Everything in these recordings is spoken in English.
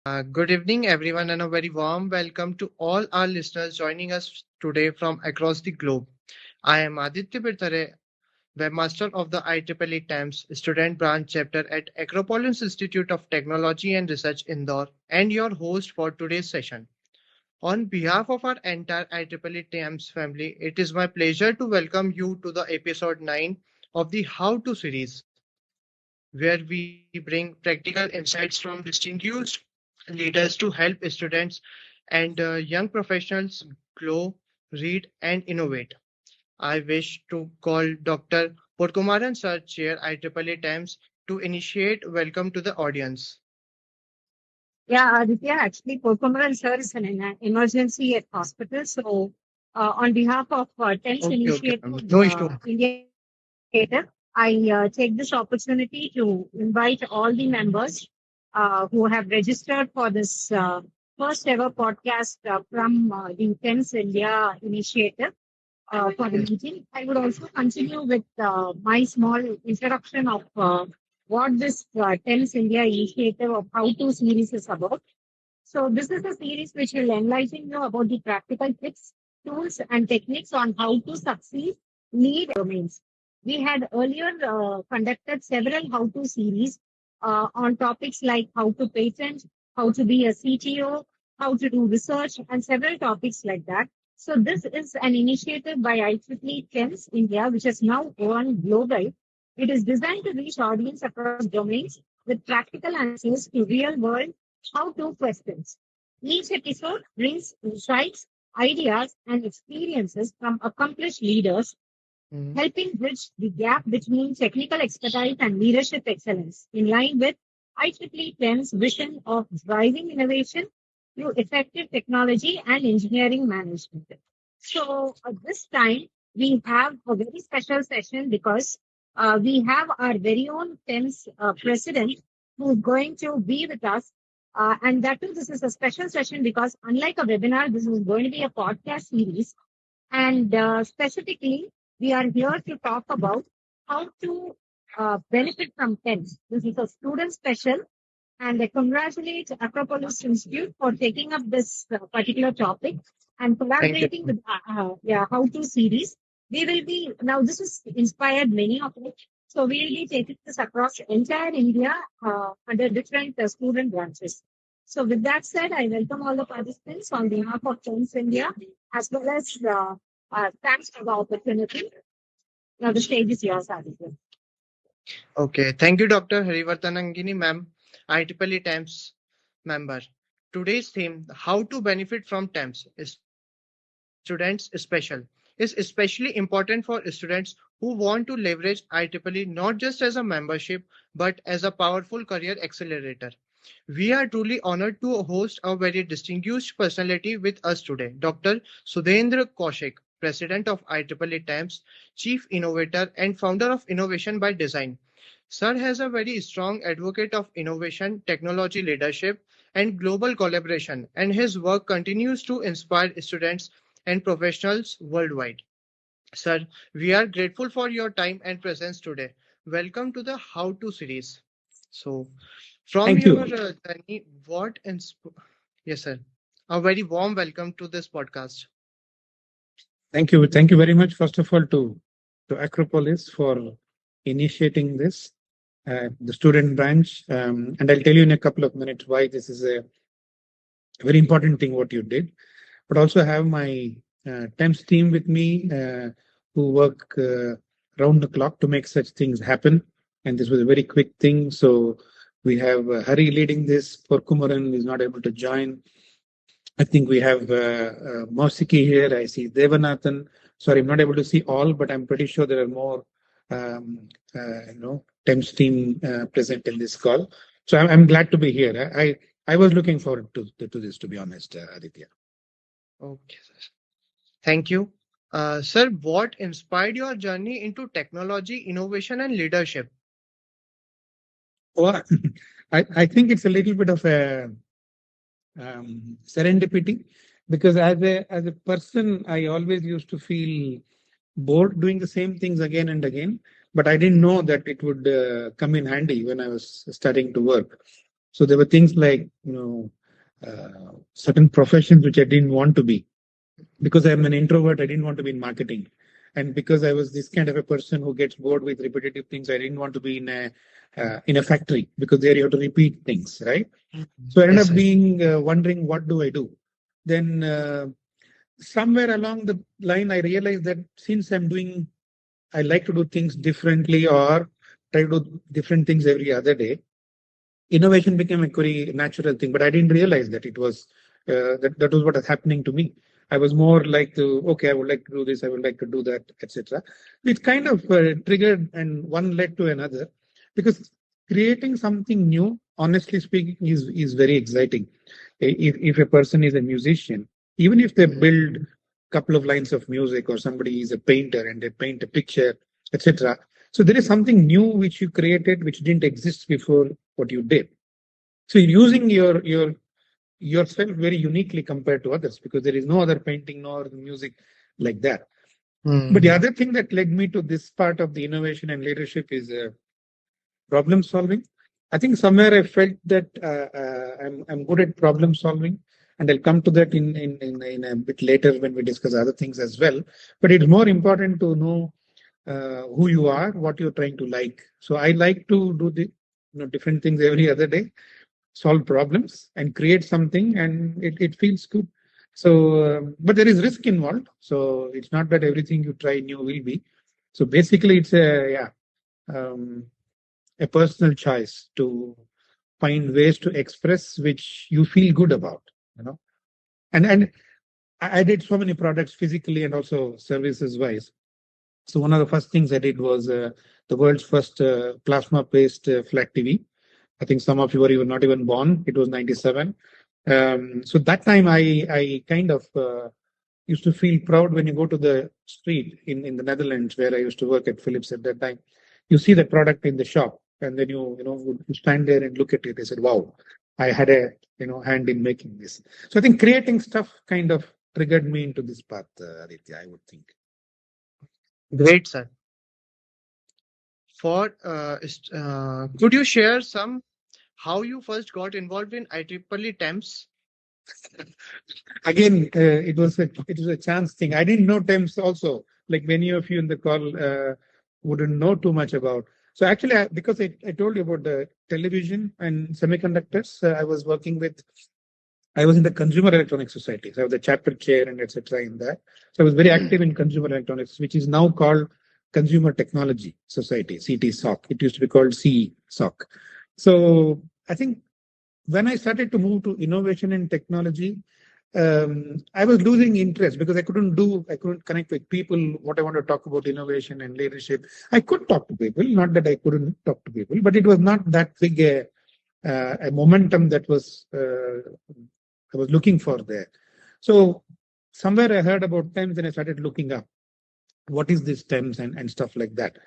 Good evening, everyone, and a very warm welcome to all our listeners joining us today from across the globe. I am Aditya Birthare, Webmaster of the IEEE TEMS Student Branch Chapter at Acropolis Institute of Technology and Research, Indore, and your host for today's session. On behalf of our entire IEEE TEMS family, it is my pleasure to welcome you to the episode 9 of the How to series, where we bring practical insights from distinguished leaders to help students and young professionals grow, read, and innovate. I wish to call Dr. Podkumaran Sir, Chair IEEE TEMS, to initiate welcome to the audience. Yeah, Aditya, actually, Pokumaran sir is an emergency at hospital. So, on behalf of TENS Okay, Initiative no issue. India, I take this opportunity to invite all the members who have registered for this first ever podcast from the TENS India Initiative for the Yes. meeting. I would also continue with my small introduction of what this TENS India Initiative of How to series is about. So this is a series which will enlighten you about the practical tips, tools, and techniques on how to succeed, lead domains. We had earlier conducted several how-to series on topics like how to patent, how to be a CTO, how to do research, and several topics like that. So this is an initiative by IEEE TEMS India, which has now gone global. It is designed to reach audience across domains with practical answers to real-world how-to questions. Each episode brings insights, ideas, and experiences from accomplished leaders, Mhm. helping bridge the gap between technical expertise and leadership excellence in line with IEEE 10's vision of driving innovation through effective technology and engineering management. So this time we have a very special session because we have our very own 10's president who is going to be with us. And that too, this is a special session because unlike a webinar, this is going to be a podcast series and specifically, we are here to talk about how to benefit from TENS. This is a student special, and I congratulate Acropolis Institute for taking up this particular topic and Thank you. collaborating with How to series. We will be now. This has inspired many of us, so we will be taking this across entire India under different student branches. So, with that said, I welcome all the participants on behalf of TENS India as well as thanks for the opportunity. Now, the stage is yours, Aditya. Okay, thank you, Dr. Harivartanangini, ma'am, IEEE TEMS member. Today's theme, how to benefit from TEMS, students special, is especially important for students who want to leverage IEEE not just as a membership, but as a powerful career accelerator. We are truly honored to host a very distinguished personality with us today, Dr. Sudeendra Koushik, President of IEEE TEMS, Chief Innovator and Founder of Innovation by Design. Sir has a very strong advocate of innovation, technology leadership, and global collaboration, and his work continues to inspire students and professionals worldwide. Sir, we are grateful for your time and presence today. Welcome to the How to series. So, from Thank your you. journey, yes, sir, a very warm welcome to this podcast. Thank you. Thank you very much, first of all, to Acropolis for initiating this, the student branch. And I'll tell you in a couple of minutes why this is a very important thing what you did. But also have my TEMS team with me who work round the clock to make such things happen. And this was a very quick thing. So we have Hari leading this. Porkumaran is not able to join. I think we have Mausiki here. I see Devanathan. Sorry, I'm not able to see all, but I'm pretty sure there are more, TEMS team present in this call. So I'm glad to be here. I was looking forward to this, to be honest, Aditya. Okay, sir. Thank you. Sir, what inspired your journey into technology, innovation, and leadership? Well, I think it's a little bit of a serendipity because as a person, I always used to feel bored doing the same things again and again. But I didn't know that it would come in handy when I was starting to work. So there were things like, certain professions which I didn't want to be. Because I'm an introvert, I didn't want to be in marketing. And because I was this kind of a person who gets bored with repetitive things, I didn't want to be in a factory, because there you have to repeat things, right? So I ended Yes, up sir. being wondering, what do I do? Then somewhere along the line, I realized that since I like to do things differently, or try to do different things every other day, innovation became a very natural thing. But I didn't realize that it was that was what was happening to me. I was more like to, okay, I would like to do this, I would like to do that, etc. It kind of triggered, and one led to another, because creating something new, honestly speaking, is very exciting. If a person is a musician, even if they build a couple of lines of music, or somebody is a painter and they paint a picture, etc. So there is something new which you created which didn't exist before what you did. So you're using yourself very uniquely compared to others, because there is no other painting nor music like that. But the Hmm. other thing that led me to this part of the innovation and leadership is problem solving. I think somewhere I felt that I'm good at problem solving, and I'll come to that in a bit later when we discuss other things as well. But it's more important to know who you are, what you're trying to like. So I like to do the different things every other day, solve problems and create something, and it feels good. So, but there is risk involved. So it's not that everything you try new will be. So basically, it's um, a personal choice to find ways to express which you feel good about. You know, and I did so many products physically and also services wise. So one of the first things I did was the world's first plasma-based flat TV. I think some of you were even not even born. It was 97. So that time I kind of used to feel proud when you go to the street in the Netherlands, where I used to work at Philips at that time. You see the product in the shop, and then you stand there and look at it. I said, "Wow, I had a hand in making this." So I think creating stuff kind of triggered me into this path, Aditya, I would think. Great, sir. Could you share some how you first got involved in IEEE TEMS? Again, it was a chance thing. I didn't know Thames also, like many of you in the call wouldn't know too much about. So actually, because I told you about the television and semiconductors, I was in the Consumer Electronics Society. So I was the chapter chair and etc. in that. So I was very active in consumer electronics, which is now called Consumer Technology Society, CT-SOC. It used to be called CE-SOC. So I think when I started to move to innovation and technology, I was losing interest, because I couldn't connect with people. What I want to talk about innovation and leadership, I could talk to people, not that I couldn't talk to people, but it was not that big a momentum that I was looking for there. So somewhere I heard about TEMS, and I started looking up what is this TEMS and stuff like that.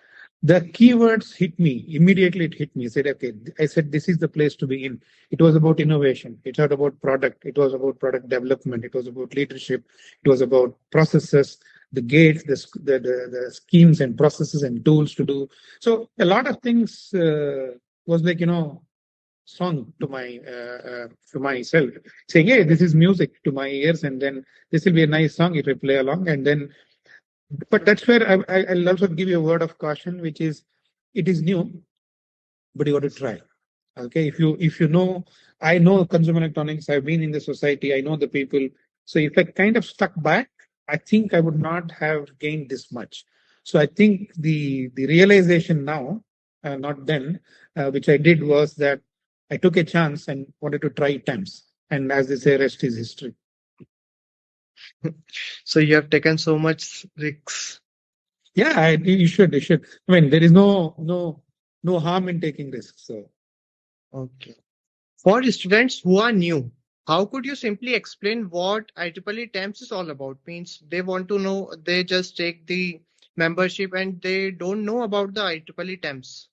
The keywords hit me immediately. It hit me. I said, okay, I said, this is the place to be in. It was about innovation. It was about product. It was about product development. It was about leadership. It was about processes, the gates, the schemes and processes and tools to do. So a lot of things was like, song to myself, saying, hey, this is music to my ears, and then this will be a nice song if I play along. And then, but that's where I'll also give you a word of caution, which is, it is new, but you got to try. Okay, if you know, I know consumer electronics. I've been in the society. I know the people. So if I kind of stuck back, I think I would not have gained this much. So I think the realization now, not then, which I did, was that I took a chance and wanted to try temps. And as they say, rest is history. So you have taken so much risks. Yeah, you should. You should. I mean, there is no harm in taking risks. So. Okay. For students who are new, how could you simply explain what IEEE TEMS is all about? Means they want to know, they just take the membership and they don't know about the IEEE TEMS.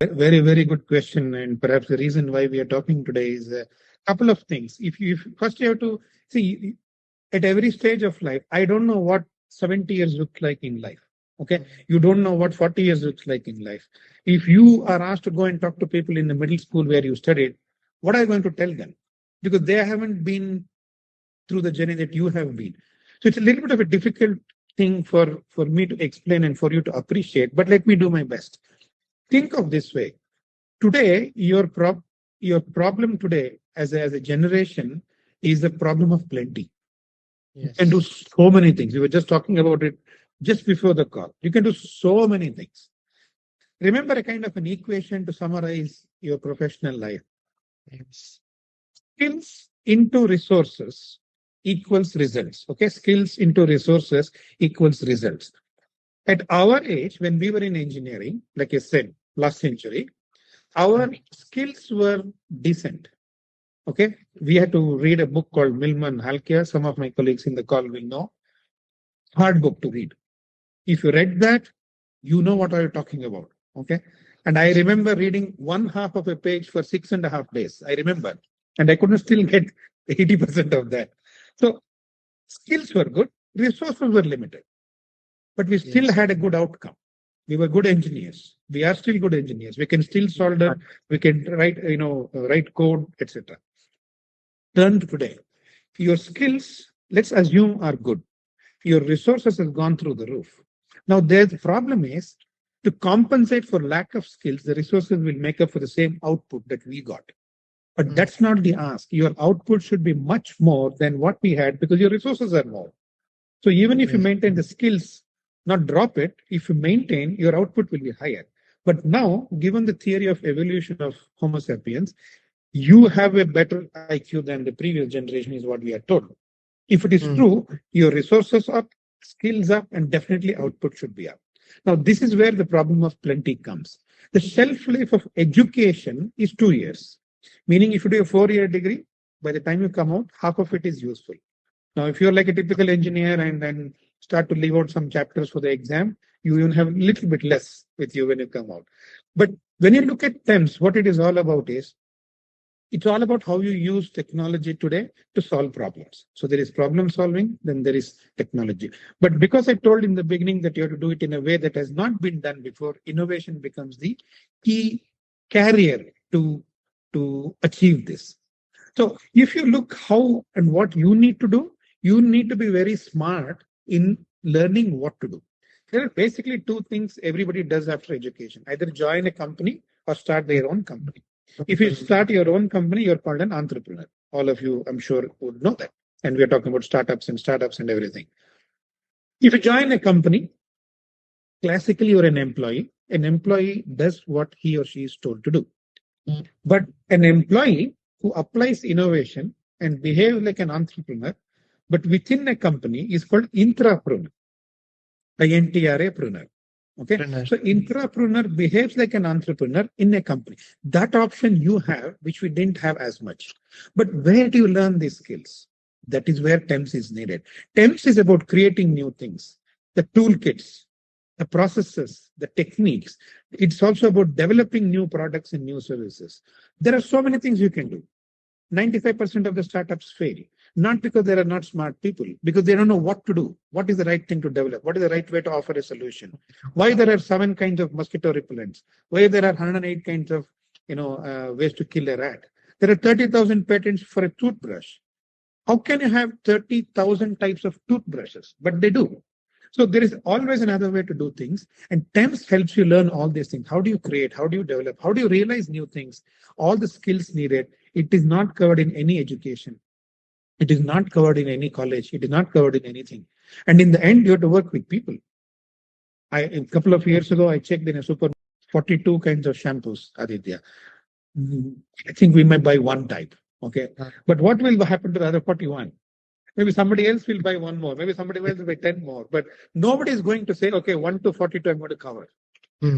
Very, very good question. And perhaps the reason why we are talking today is a couple of things. If first you have to see, at every stage of life, I don't know what 70 years look like in life. Okay. You don't know what 40 years looks like in life. If you are asked to go and talk to people in the middle school where you studied, what are you going to tell them? Because they haven't been through the journey that you have been. So it's a little bit of a difficult thing for me to explain and for you to appreciate, but let me do my best. Think of this way. Today, your problem today as a generation is the problem of plenty. You can do Yes. so many things. We were just talking about it just before the call. You can do so many things. Remember a kind of an equation to summarize your professional life. Yes. Skills into resources equals results. Okay, skills into resources equals results. At our age, when we were in engineering, like I said, last century, our skills were decent. Okay, we had to read a book called Millman Halkia. Some of my colleagues in the call will know. Hard book to read. If you read that, you know what I'm talking about. Okay. And I remember reading one half of a page for 6.5 days. I remember. And I couldn't still get 80% of that. So skills were good, resources were limited, but we still Yes. had a good outcome. We were good engineers. We are still good engineers. We can still solder, we can write code, etc. Turn to today. Your skills, let's assume, are good. Your resources have gone through the roof. Now, the problem is to compensate for lack of skills, the resources will make up for the same output that we got. But that's not the ask. Your output should be much more than what we had because your resources are more. So even if you Yes. maintain the skills, not drop it, if you maintain, your output will be higher. But now, given the theory of evolution of Homo sapiens, you have a better IQ than the previous generation, is what we are told. If it is true, your resources up, skills up, and definitely output should be up. Now, this is where the problem of plenty comes. The shelf life of education is 2 years, meaning if you do a 4-year degree, by the time you come out, half of it is useful. Now, if you're like a typical engineer and then start to leave out some chapters for the exam, you even have a little bit less with you when you come out. But when you look at TEMS, what it is all about is it's all about how you use technology today to solve problems. So there is problem solving, then there is technology. But because I told in the beginning that you have to do it in a way that has not been done before, innovation becomes the key carrier to achieve this. So if you look how and what you need to do, you need to be very smart in learning what to do. There are basically two things everybody does after education: either join a company or start their own company. If you start your own company, you're called an entrepreneur. All of you, I'm sure, would know that. And we're talking about startups and everything. If you join a company, classically you're an employee. An employee does what he or she is told to do. But an employee who applies innovation and behaves like an entrepreneur, but within a company, is called intrapreneur. Intrapreneur. Okay. So intrapreneur behaves like an entrepreneur in a company. That option you have, which we didn't have as much. But where do you learn these skills? That is where TEMS is needed. TEMS is about creating new things, the toolkits, the processes, the techniques. It's also about developing new products and new services. There are so many things you can do. 95% of the startups fail, not because there are not smart people, because they don't know what to do. What is the right thing to develop? What is the right way to offer a solution? Why there are 7 kinds of mosquito repellents? Why there are 108 kinds of ways to kill a rat? There are 30,000 patents for a toothbrush. How can you have 30,000 types of toothbrushes? But they do. So there is always another way to do things. And TEMS helps you learn all these things. How do you create? How do you develop? How do you realize new things? All the skills needed. It is not covered in any education. It is not covered in any college. It is not covered in anything. And in the end, you have to work with people. A couple of years ago, I checked in a super 42 kinds of shampoos, Aditya. I think we might buy one type. Okay. But what will happen to the other 41? Maybe somebody else will buy one more. Maybe somebody else will buy 10 more. But nobody is going to say, okay, 1 to 42, I'm going to cover.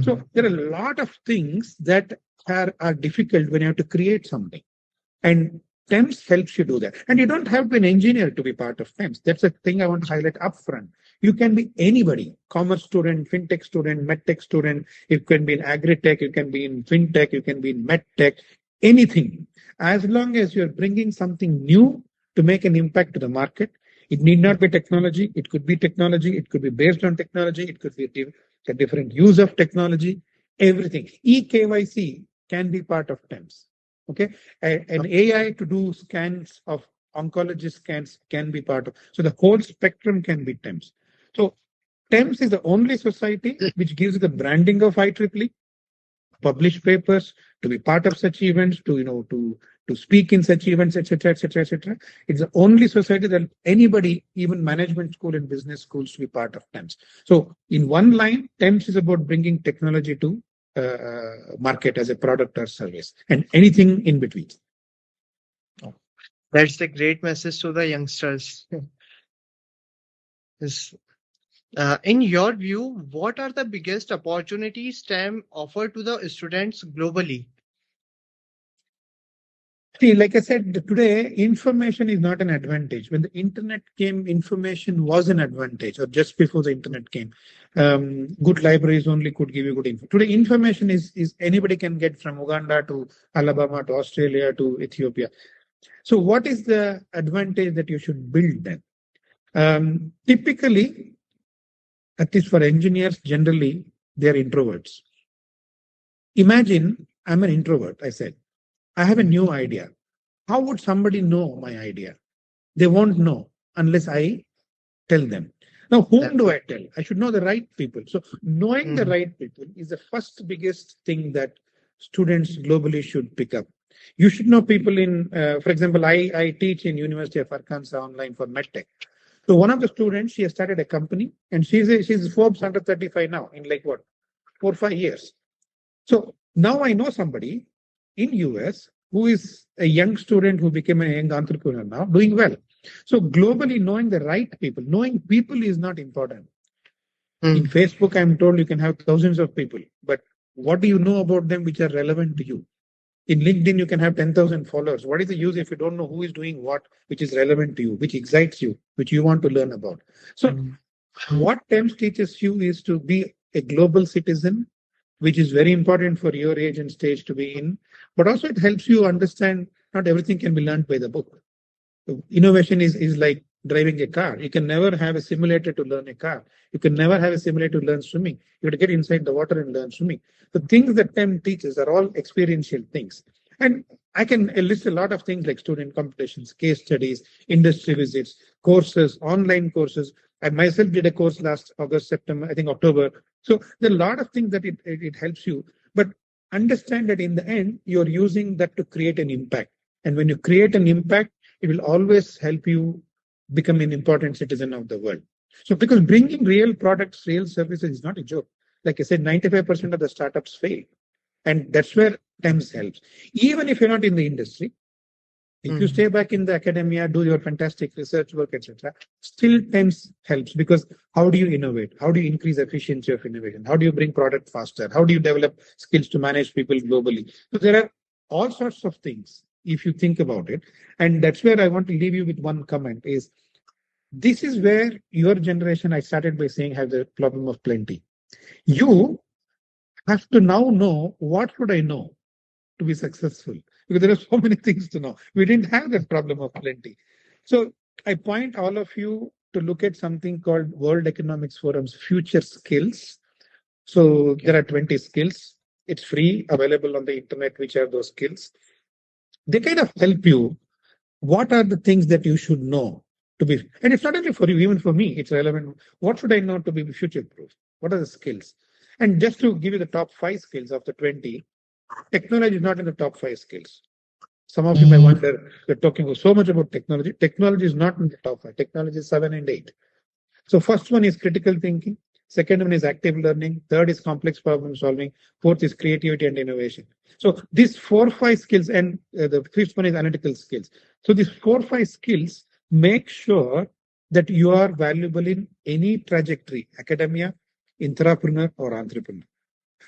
So there are a lot of things that are difficult when you have to create something. And TEMS helps you do that. And you don't have to be an engineer to be part of TEMS. That's a thing I want to highlight upfront. You can be anybody: commerce student, fintech student, medtech student. You can be in agri-tech, you can be in fintech, you can be in medtech, anything. As long as you're bringing something new to make an impact to the market, It need not be technology. It could be technology. It could be based on technology. It could be a different use of technology. Everything. eKYC can be part of TEMS. Okay. An AI to do scans of oncology scans can be part of. So the whole spectrum can be TEMS. So TEMS is the only society which gives the branding of IEEE, publish papers, to be part of such events, to speak in such events, etc., etc., etc. It's the only society that anybody, even management school and business schools, to be part of TEMS. So, in one line, TEMS is about bringing technology to market as a product or service, and anything in between. That's a great message to the youngsters. Yes. In your view, what are the biggest opportunities STEM offer to the students globally? See, like I said, today information is not an advantage. When the internet came, information was an advantage, or just before the internet came. Good libraries only could give you good info. Today, information is anybody can get from Uganda to Alabama to Australia to Ethiopia. So, what is the advantage that you should build then? Typically, at least for engineers, generally, they are introverts. Imagine I'm an introvert, I said. I have a new idea. How would somebody know my idea? They won't know unless I tell them. Now, whom do I tell? I should know the right people. So, knowing the right people is the first biggest thing that students globally should pick up. You should know people in, for example, I teach in University of Arkansas online for MedTech. So one of the students, she has started a company, and she's Forbes under 35 now in like what, 4 or 5 years. So now I know somebody in US who is a young student who became a young entrepreneur now, doing well. So globally, knowing the right people, knowing people is not important. In Facebook, I'm told you can have thousands of people, but what do you know about them which are relevant to you? In LinkedIn, you can have 10,000 followers. What is the use if you don't know who is doing what, which is relevant to you, which excites you, which you want to learn about? So, what TEMS teaches you is to be a global citizen, which is very important for your age and stage to be in, but also it helps you understand not everything can be learned by the book. Innovation is like driving a car. You can never have a simulator to learn a car. You can never have a simulator to learn swimming. You have to get inside the water and learn swimming. The things that TEM teaches are all experiential things. And I can list a lot of things like student competitions, case studies, industry visits, courses, online courses. I myself did a course last August, September, I think October. So there are a lot of things that it helps you. But understand that in the end, you're using that to create an impact. And when you create an impact, it will always help you become an important citizen of the world. So, because bringing real products, real services is not a joke. Like I said, 95% of the startups fail. And that's where TEMS helps. Even if you're not in the industry, if you stay back in the academia, do your fantastic research work, etc., still TEMS helps because how do you innovate? How do you increase efficiency of innovation? How do you bring product faster? How do you develop skills to manage people globally? So there are all sorts of things if you think about it. And that's where I want to leave you with one comment is this is where your generation, I started by saying, have the problem of plenty. You have to now know what should I know to be successful because there are so many things to know. We didn't have that problem of plenty. So I point all of you to look at something called World Economics Forum's Future Skills. So there are 20 skills. It's free, available on the internet, which are those skills. They kind of help you. What are the things that you should know to be, and it's not only for you, even for me, it's relevant. What should I know to be future proof? What are the skills? And just to give you the top 5 skills of the 20, technology is not in the top 5 skills. Some of you may wonder, we're talking so much about technology. Technology is not in the top 5. Technology is 7 and 8. So first one is critical thinking. Second one is active learning. Third is complex problem solving. Fourth is creativity and innovation. So these 4 5 skills, and the fifth one is analytical skills. So these 4 5 skills make sure that you are valuable in any trajectory, academia, intrapreneur, or entrepreneur.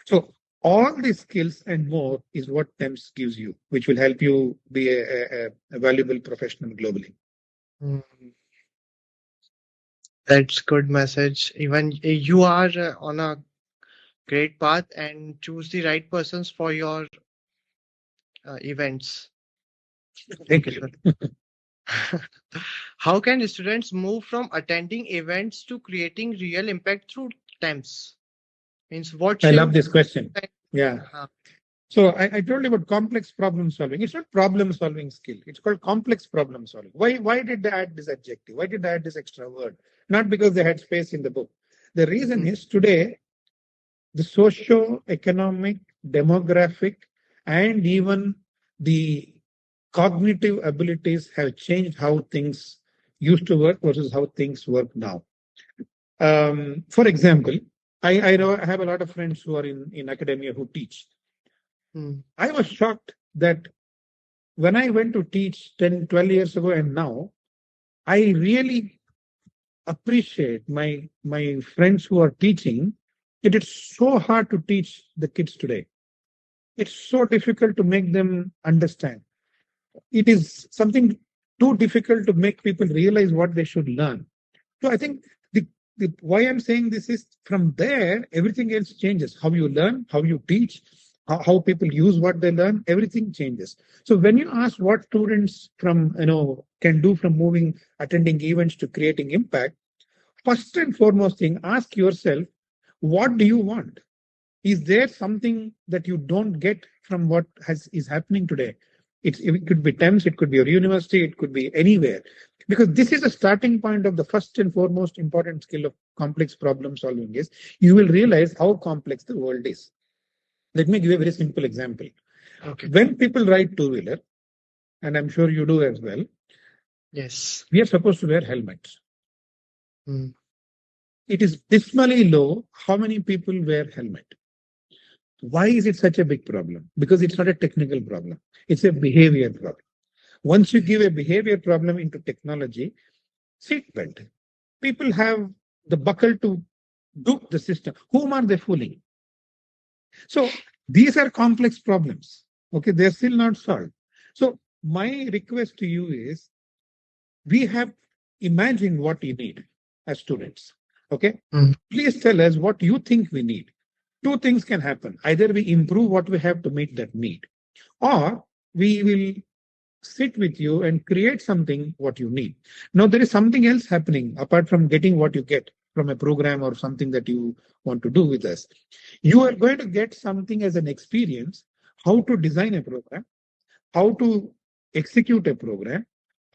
So all these skills and more is what TEMS gives you, which will help you be a valuable professional globally. That's good message. Even you are on a great path and choose the right persons for your events. Thank you. How can students move from attending events to creating real impact through TEMS? Means what I love should this question. Yeah. uh, So I told you about complex problem solving. It's not problem solving skill. It's called complex problem solving. Why did they add this adjective? Why did they add this extra word? Not because they had space in the book. The reason is today the socio-economic, demographic, and even the cognitive abilities have changed how things used to work versus how things work now. For example, I know I have a lot of friends who are in academia who teach. mm, I was shocked that when I went to teach 10, 12 years ago and now, I really appreciate my friends who are teaching. It is so hard to teach the kids today. It's so difficult to make them understand. It is something too difficult to make people realize what they should learn. So I think the why I'm saying this is from there, everything else changes. How you learn, how you teach, how people use what they learn, everything changes. So when you ask what students from can do from moving attending events to creating impact, first and foremost thing, ask yourself, what do you want? Is there something that you don't get from what is happening today? It could be TEMS, it could be your university, it could be anywhere. Because this is a starting point of the first and foremost important skill of complex problem solving is you will realize how complex the world is. Let me give a very simple example. okay. When people ride two-wheeler, and I'm sure you do as well, Yes. we are supposed to wear helmets. Mm, It is dismally low how many people wear helmet. Why is it such a big problem? Because it's not a technical problem. It's a behavior problem. Once you give a behavior problem into technology, seatbelt. People have the buckle to dupe the system. Whom are they fooling? So these are complex problems. Okay, they're still not solved. So my request to you is we have imagined what you need as students. Okay, mm, please tell us what you think we need. Two things can happen. Either we improve what we have to meet that need, or we will sit with you and create something what you need. Now, there is something else happening apart from getting what you get from a program or something that you want to do with us. You are going to get something as an experience, how to design a program, how to execute a program,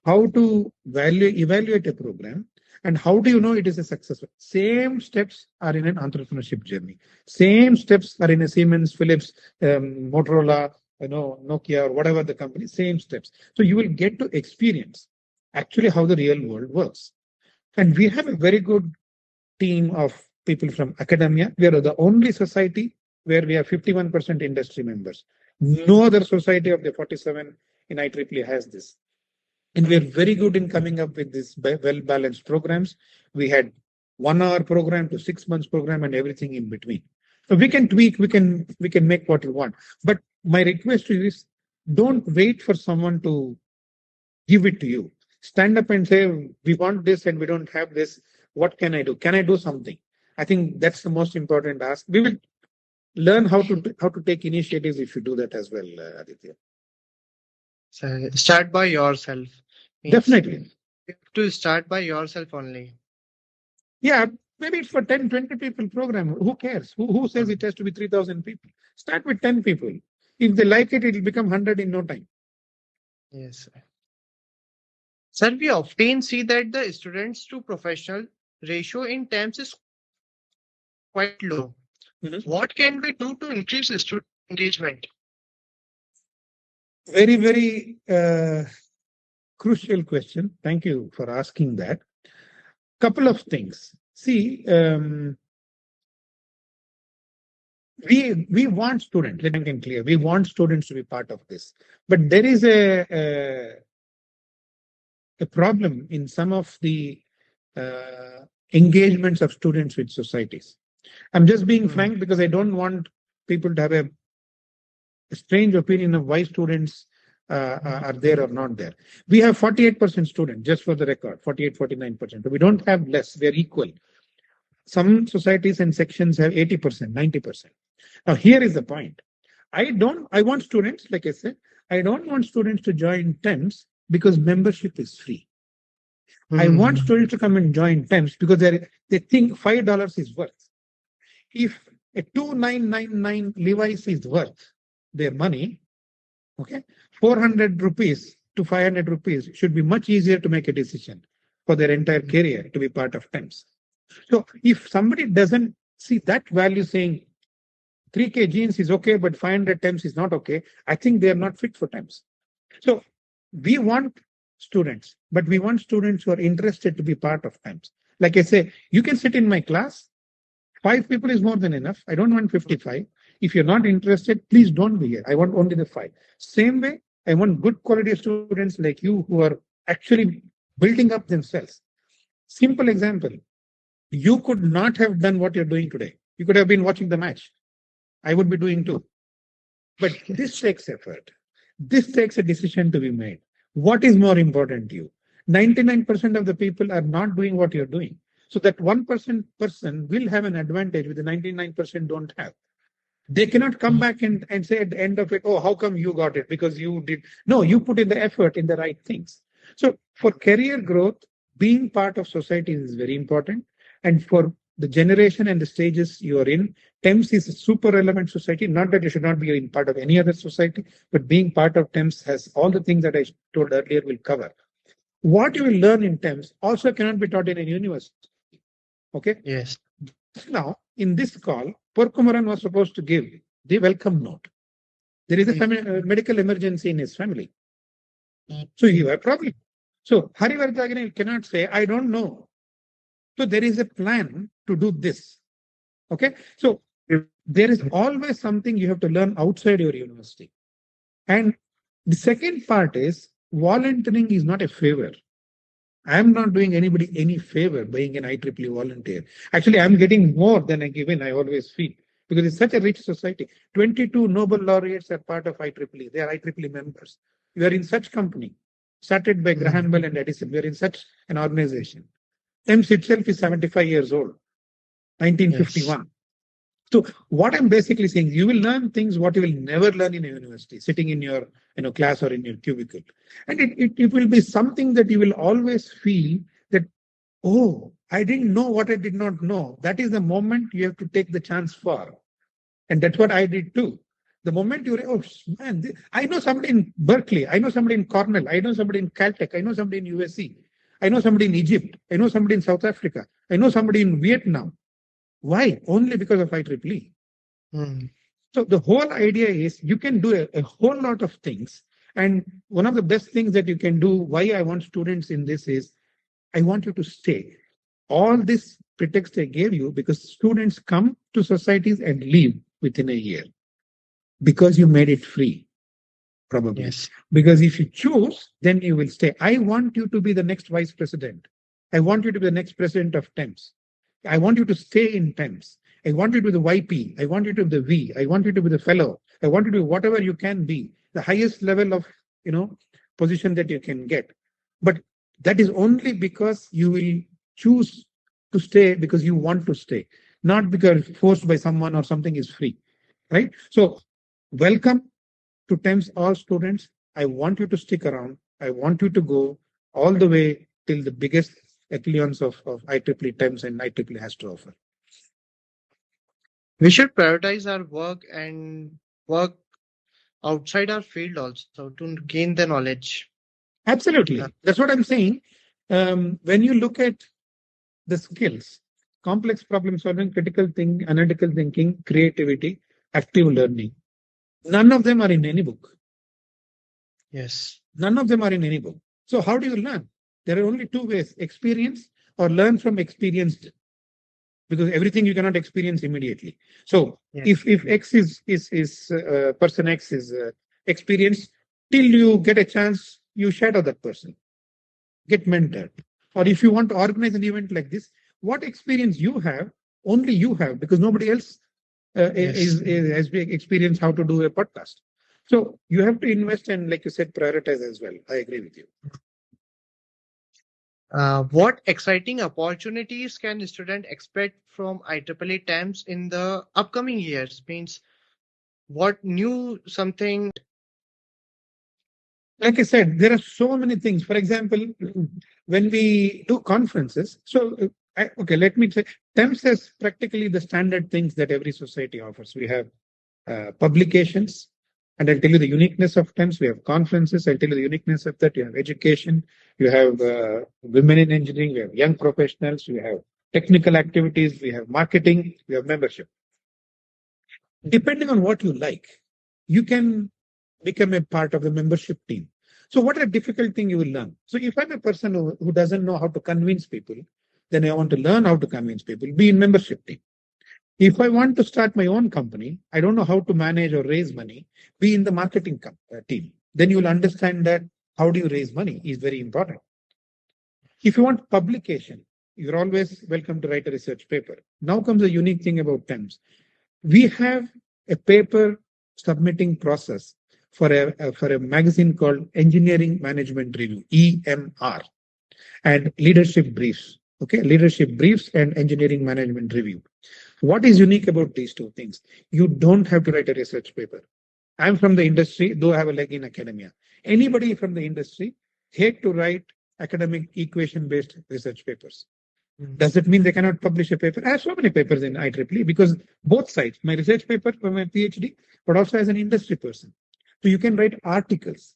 how to evaluate a program, and how do you know it is a success. Same steps are in an entrepreneurship journey. Same steps are in a Siemens, Philips, Motorola, Nokia, or whatever the company. Same steps. So you will get to experience actually how the real world works. And we have a very good team of people from academia. We are the only society where we have 51% industry members. No other society of the 47 in IEEE has this. And we're very good in coming up with these well-balanced programs. We had 1 hour program to 6 months program and everything in between. So we can tweak, we can make what you want. But my request to you is don't wait for someone to give it to you. Stand up and say, we want this and we don't have this. What can I do? Can I do something? I think that's the most important ask. We will learn how to take initiatives if you do that as well, Aditya. so start by yourself. Means Definitely. you have to start by yourself only. Yeah, maybe it's for 10, 20 people program. Who cares? Who says it has to be 3,000 people? Start with 10 people. If they like it, it'll become 100 in no time. Yes. Sir, we often see that the students to professional ratio in TEMS is quite low. Mhm. What can we do to increase student engagement? Very, very crucial question. Thank you for asking that. Couple of things. See, we want students. Let me make it clear. We want students to be part of this, but there is a problem in some of the engagements of students with societies. I'm just being frank because I don't want people to have a strange opinion of why students are there or not there. We have 48% students, just for the record, 48, 49%. We don't have less, we're equal. Some societies and sections have 80%, 90%. Now, here is the point. I want students, like I said, I don't want students to join TEMS because membership is free. I want students to come and join TEMS because they think $5 is worth. If a 2999 Levi's is worth their money, okay, 400 rupees to 500 rupees should be much easier to make a decision for their entire career to be part of TEMS. So if somebody doesn't see that value, saying 3K jeans is okay, but 500 TEMS is not okay, I think they are not fit for TEMS. So we want students, but we want students who are interested to be part of TEMS. Like I say, you can sit in my class. 5 people is more than enough. I don't want 55. If you're not interested, please don't be here. I want only the 5. Same way, I want good quality students like you who are actually building up themselves. Simple example. You could not have done what you're doing today. You could have been watching the match. I would be doing too. But this takes effort. This takes a decision to be made. What is more important to you? 99% of the people are not doing what you're doing. So that 1% person will have an advantage with the 99% don't have. They cannot come back and say at the end of it, oh, how come you got it? Because you did. No, you put in the effort in the right things. So for career growth, being part of society is very important. And for the generation and the stages you are in, TEMS is a super relevant society. Not that you should not be in part of any other society, but being part of TEMS has all the things that I told earlier will cover. What you will learn in TEMS also cannot be taught in a university. Okay? Yes. Now, in this call, Porkumaran was supposed to give the welcome note. There is a medical emergency in his family. So you have a problem. So Harivardhagini cannot say, I don't know. So there is a plan to do this. Okay. So there is always something you have to learn outside your university. And the second part is volunteering is not a favor. I am not doing anybody any favor being an IEEE volunteer. Actually, I'm getting more than I give in, I always feel, because it's such a rich society. 22 Nobel laureates are part of IEEE. They are IEEE members. We are in such company, started by Graham Bell and Edison. We are in such an organization. TEMS itself is 75 years old, 1951. Yes. So what I'm basically saying, you will learn things what you will never learn in a university, sitting in your class or in your cubicle. And it will be something that you will always feel that, oh, I didn't know what I did not know. That is the moment you have to take the chance for. And that's what I did too. The moment you're, oh man, I know somebody in Berkeley, I know somebody in Cornell, I know somebody in Caltech, I know somebody in USC, I know somebody in Egypt, I know somebody in South Africa, I know somebody in Vietnam. Why? Only because of IEEE. So the whole idea is you can do a whole lot of things. And one of the best things that you can do, why I want students in this is, I want you to stay. All this pretext I gave you because students come to societies and leave within a year because you made it free, probably. Yes. Because if you choose, then you will stay. I want you to be the next vice president. I want you to be the next president of TEMS. I want you to stay in TEMS. I want you to be the YP. I want you to be the V. I want you to be the fellow. I want you to be whatever you can be, the highest level of, position that you can get. But that is only because you will choose to stay because you want to stay, not because forced by someone or something is free, right? So welcome to TEMS, all students. I want you to stick around. I want you to go all the way till the biggest echelons of IEEE TEMS and IEEE has to offer. We should prioritize our work and work outside our field also to gain the knowledge. Absolutely. That's what I'm saying. When you look at the skills, complex problem solving, critical thinking, analytical thinking, creativity, active learning, none of them are in any book. Yes. None of them are in any book. So how do you learn? There are only two ways, experience or learn from experienced, because everything you cannot experience immediately. So yes. if X is person X is experienced, till you get a chance, you shadow that person, get mentored. Or if you want to organize an event like this, what experience you have, only you have, because nobody else has experienced how to do a podcast. So you have to invest and, like you said, prioritize as well. I agree with you. What exciting opportunities can a student expect from IEEE TEMS in the upcoming years? Means what new something like I said, there are so many things. For example, when we do conferences, okay, let me say, TEMS has practically the standard things that every society offers. We have publications, and I'll tell you the uniqueness of TEMS. We have conferences. I'll tell you the uniqueness of that. You have education. You have women in engineering. We have young professionals. We have technical activities. We have marketing. We have membership. Depending on what you like, you can become a part of the membership team. So what a difficult thing you will learn. So if I'm a person who doesn't know how to convince people, then I want to learn how to convince people, be in membership team. If I want to start my own company, I don't know how to manage or raise money, be in the marketing team. Then you'll understand that how do you raise money is very important. If you want publication, you're always welcome to write a research paper. Now comes a unique thing about TEMS. We have a paper submitting process for a magazine called Engineering Management Review, EMR, and leadership briefs. Okay, leadership briefs and engineering management review. What is unique about these two things? You don't have to write a research paper. I'm from the industry, though I have a leg in academia. Anybody from the industry hate to write academic equation-based research papers. Does it mean they cannot publish a paper? I have so many papers in IEEE because both sides, my research paper for my PhD, but also as an industry person. So you can write articles.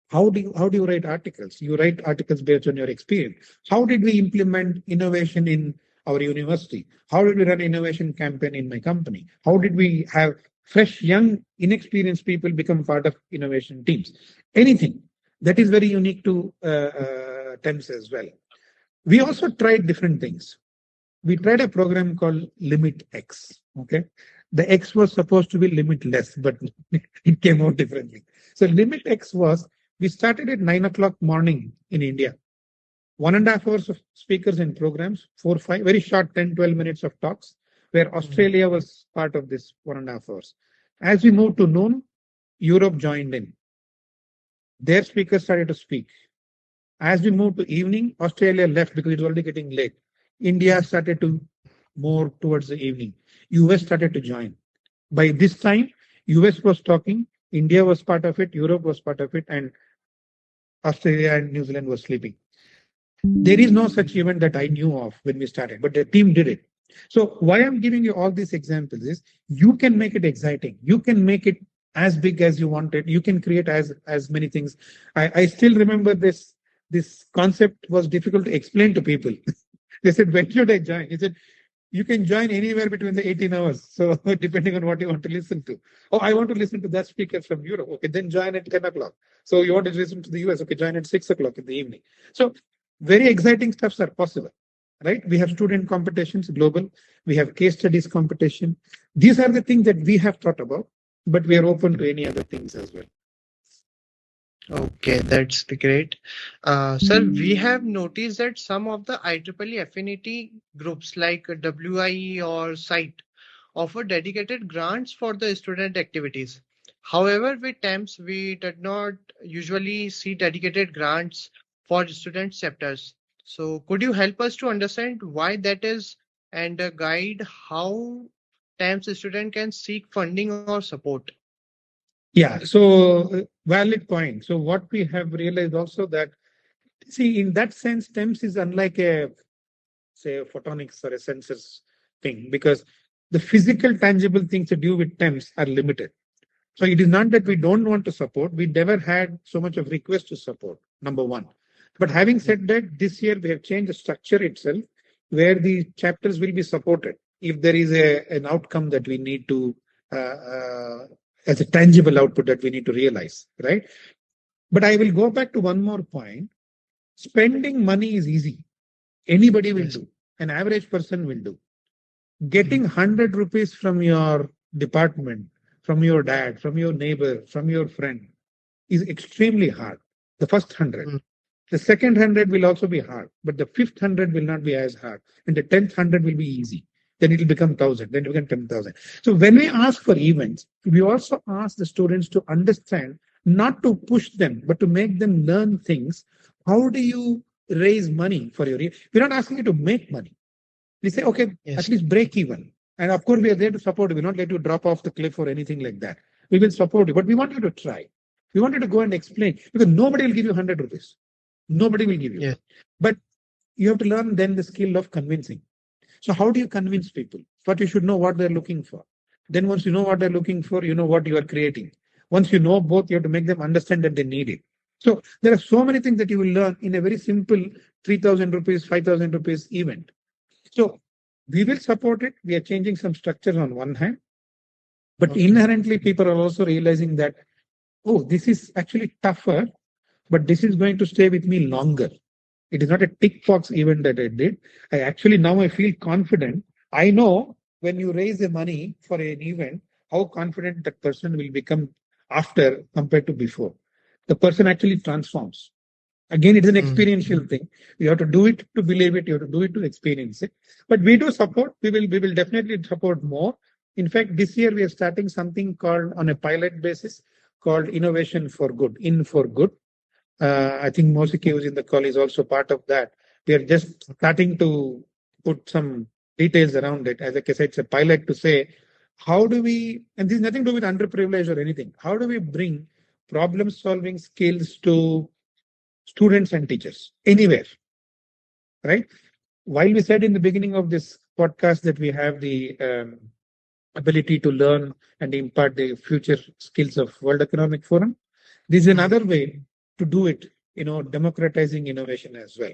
How do you write articles? You write articles based on your experience. How did we implement innovation in our university? How did we run innovation campaign in my company? How did we have fresh, young, inexperienced people become part of innovation teams? Anything that is very unique to TEMS as well. We also tried different things. We tried a program called Limit X. Okay, the X was supposed to be limitless, but it came out differently. So Limit X was, we started at 9 o'clock morning in India. 1.5 hours of speakers and programs, 4-5, very short 10-12 minutes of talks, where Australia was part of this 1.5 hours. As we moved to noon, Europe joined in. Their speakers started to speak. As we moved to evening, Australia left because it was already getting late. India started to move towards the evening. US started to join. By this time, US was talking, India was part of it, Europe was part of it, and Australia and New Zealand was sleeping. There is no such event that I knew of when we started, but the team did it. So why I'm giving you all these examples is you can make it exciting. You can make it as big as you want it. You can create as many things. I still remember this concept was difficult to explain to people. They said, when should I join? He said, you can join anywhere between the 18 hours. So depending on what you want to listen to. Oh, I want to listen to that speaker from Europe. Okay, then join at 10 o'clock. So you want to listen to the US. Okay, join at 6 o'clock in the evening. So very exciting stuffs are possible, right? We have student competitions, global. We have case studies competition. These are the things that we have thought about, but we are open to any other things as well. Okay, that's great. Sir, we have noticed that some of the IEEE affinity groups like WIE or SITE offer dedicated grants for the student activities. However, with TEMS, we did not usually see dedicated grants for student chapters. So could you help us to understand why that is and guide how TEMS student can seek funding or support? Yeah, so valid point. So what we have realized also that, see, in that sense, TEMS is unlike a, say, a photonics or a sensors thing, because the physical, tangible things to do with TEMS are limited. So it is not that we don't want to support. We never had so much of request to support, number one. But having said that, this year we have changed the structure itself, where the chapters will be supported if there is an outcome that we need to as a tangible output that we need to realize, right? But I will go back to one more point. Spending money is easy. Anybody will do. An average person will do. Getting 100 rupees from your department, from your dad, from your neighbor, from your friend is extremely hard. The first 100. The second 100 will also be hard, but the fifth 100 will not be as hard. And the 10th 100 will be easy. Then it will become 1,000, then it will become 10,000. So when we ask for events, we also ask the students to understand, not to push them, but to make them learn things. How do you raise money for your, we're not asking you to make money. We say, okay, at least break even. And of course, we are there to support you. We're not let you drop off the cliff or anything like that. We will support you, but we want you to try. We wanted to go and explain because nobody will give you 100 rupees. Nobody will give you. Yes. But you have to learn then the skill of convincing. So how do you convince people? First, you should know what they're looking for. Then once you know what they're looking for, you know what you are creating. Once you know both, you have to make them understand that they need it. So there are so many things that you will learn in a very simple 3,000 rupees, 5,000 rupees event. So we will support it. We are changing some structures on one hand, but Okay. inherently people are also realizing that, oh, this is actually tougher, but this is going to stay with me longer. It is not a tick box event that I did. I actually now I feel confident. I know when you raise the money for an event, how confident that person will become after compared to before. The person actually transforms. Again, it's an experiential thing. You have to do it to believe it. You have to do it to experience it. But we do support. We will definitely support more. In fact, this year we are starting something called on a pilot basis called Innovation for Good. In for Good. I think Mosiki, who's in the call, is also part of that. We are just starting to put some details around it. As I said, it's a pilot to say, how do we, and this is nothing to do with underprivilege or anything, how do we bring problem solving skills to students and teachers anywhere, right? While we said in the beginning of this podcast that we have the ability to learn and impart the future skills of World Economic Forum, this is another way to do it, democratizing innovation as well.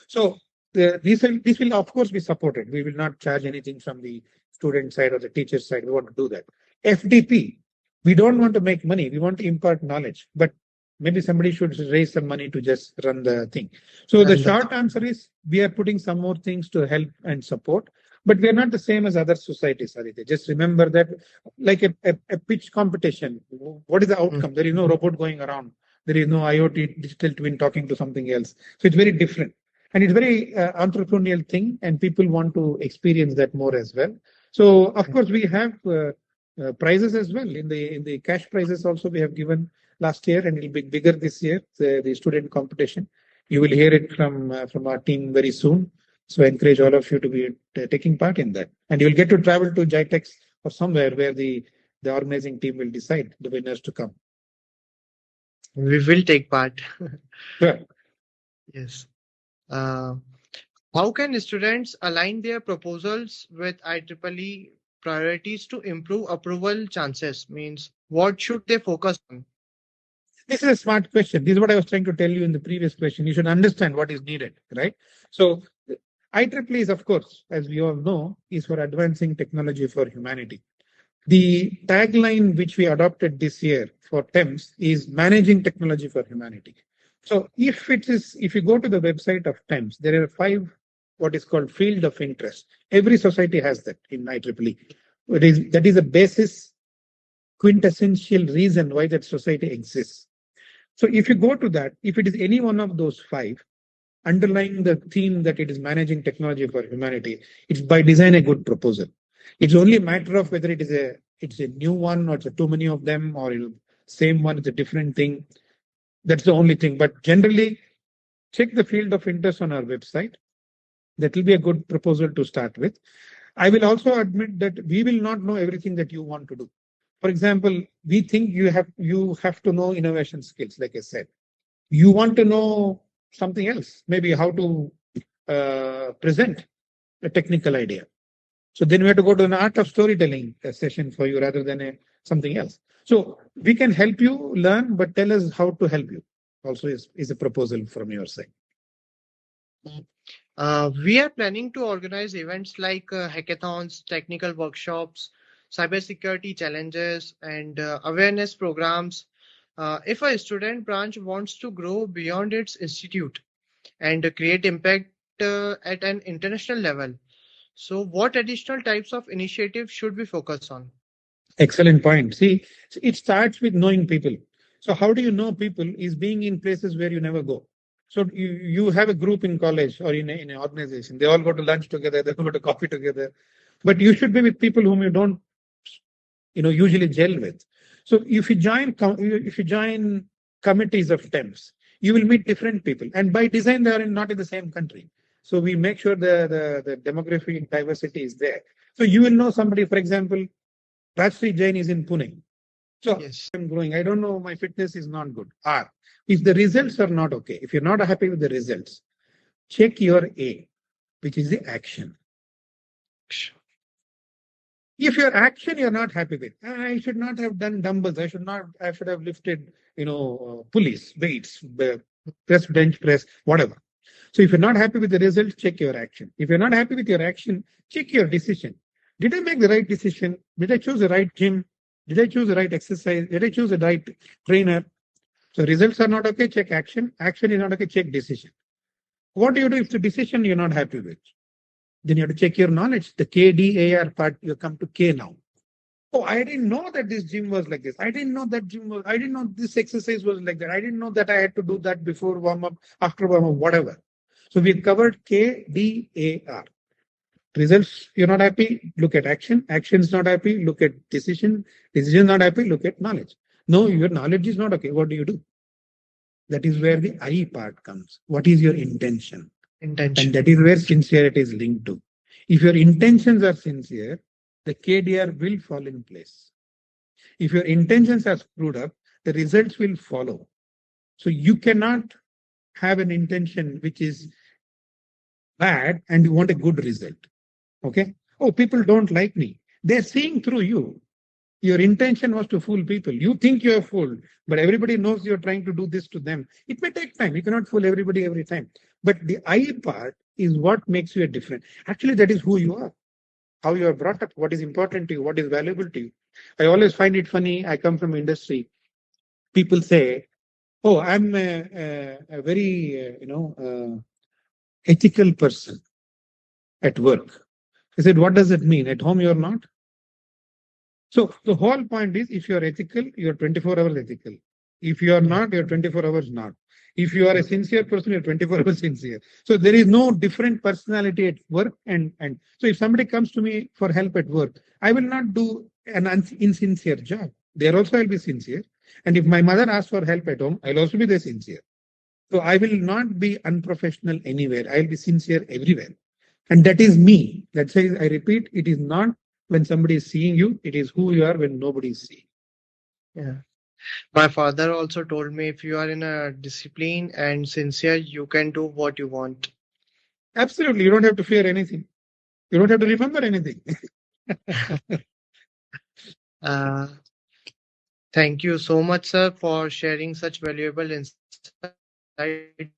So this will of course be supported. We will not charge anything from the student side or the teacher side. We want to do that. FDP, we don't want to make money. We want to impart knowledge, but maybe somebody should raise some money to just run the thing. So the short answer is we are putting some more things to help and support, but we are not the same as other societies, Aditya. Just remember that, like a pitch competition, what is the outcome? There is no robot going around. There is no IoT digital twin talking to something else. So it's very different. And it's very entrepreneurial thing, and people want to experience that more as well. So of course we have prizes as well. In the cash prizes also we have given last year, and it will be bigger this year. The student competition. You will hear it from our team very soon. So I encourage all of you to be taking part in that, and you will get to travel to GITEX or somewhere where the organizing team will decide the winners to come. We will take part. Sure. Yes. How can students align their proposals with IEEE priorities to improve approval chances? Means what should they focus on? This is a smart question. This is what I was trying to tell you in the previous question. You should understand what is needed, right? So IEEE is, of course, as we all know, is for advancing technology for humanity. The tagline which we adopted this year for TEMS is managing technology for humanity. So if you go to the website of TEMS, there are 5 what is called field of interest. Every society has that in IEEE. That is a basis, quintessential reason why that society exists. So if you go to that, if it is any one of those 5, underlying the theme that it is managing technology for humanity, it's by design a good proposal. It's only a matter of whether it's a new one or it's too many of them, or same one, it's a different thing. That's the only thing. But generally, check the field of interest on our website. That will be a good proposal to start with. I will also admit that we will not know everything that you want to do. For example, we think you have to know innovation skills, like I said. You want to know something else, maybe how to present a technical idea. So then we have to go to an art of storytelling session for you rather than something else. So we can help you learn, but tell us how to help you. Also is a proposal from your side. We are planning to organize events like hackathons, technical workshops, cybersecurity challenges, and awareness programs. If a student branch wants to grow beyond its institute and create impact at an international level, so what additional types of initiatives should we focus on? Excellent point. See, it starts with knowing people. So how do you know people is being in places where you never go. So you have a group in college or in an organization. They all go to lunch together. They go to coffee together. But you should be with people whom you don't, usually gel with. So if you join committees of TEMS, you will meet different people. And by design, they are not in the same country. So we make sure the demographic diversity is there. So you will know somebody, for example, Rajshri Jain is in Pune. So Yes. I'm growing. I don't know, my fitness is not good. Or if the results are not okay, if you're not happy with the results, check your A, which is the action. If your action you're not happy with, I should not have done dumbbells. I should have lifted, pulleys, weights, press, bench press, whatever. So if you're not happy with the result, check your action. If you're not happy with your action, check your decision. Did I make the right decision? Did I choose the right gym? Did I choose the right exercise? Did I choose the right trainer? So results are not okay, check action. Action is not okay, check decision. What do you do if the decision you're not happy with? Then you have to check your knowledge. The KDAR part, you come to K now. Oh, I didn't know that this gym was like this. I didn't know I didn't know this exercise was like that. I didn't know that I had to do that before warm up, after warm up, whatever. So we covered KDAR. Results, you're not happy, look at action. Action's not happy, look at decision. Decision not happy, look at knowledge. No, your knowledge is not okay. What do you do? That is where the I part comes. What is your intention? And that is where sincerity is linked to. If your intentions are sincere, the KDR will fall in place. If your intentions are screwed up, the results will follow. So you cannot have an intention which is bad and you want a good result. Okay? Oh, people don't like me. They're seeing through you. Your intention was to fool people. You think you're fooled, but everybody knows you're trying to do this to them. It may take time. You cannot fool everybody every time. But the I part is what makes you a different. Actually, that is who you are, how you are brought up, what is important to you, what is valuable to you. I always find it funny. I come from industry. People say, "Oh, I'm a very ethical person at work." I said, "What does it mean? At home, you're not." So the whole point is, if you're ethical, you're 24 hours ethical. If you are not, you're 24 hours not. If you are a sincere person, you're 24 hours sincere. So there is no different personality at work. And so if somebody comes to me for help at work, I will not do an insincere job. There also I'll be sincere. And if my mother asks for help at home, I'll also be there sincere. So I will not be unprofessional anywhere. I'll be sincere everywhere. And that is me. That's why I repeat, it is not when somebody is seeing you, it is who you are when nobody is seeing. Yeah. My father also told me if you are in a discipline and sincere, you can do what you want. Absolutely. You don't have to fear anything. You don't have to remember anything. Uh, Thank you so much, sir, for sharing such valuable insight with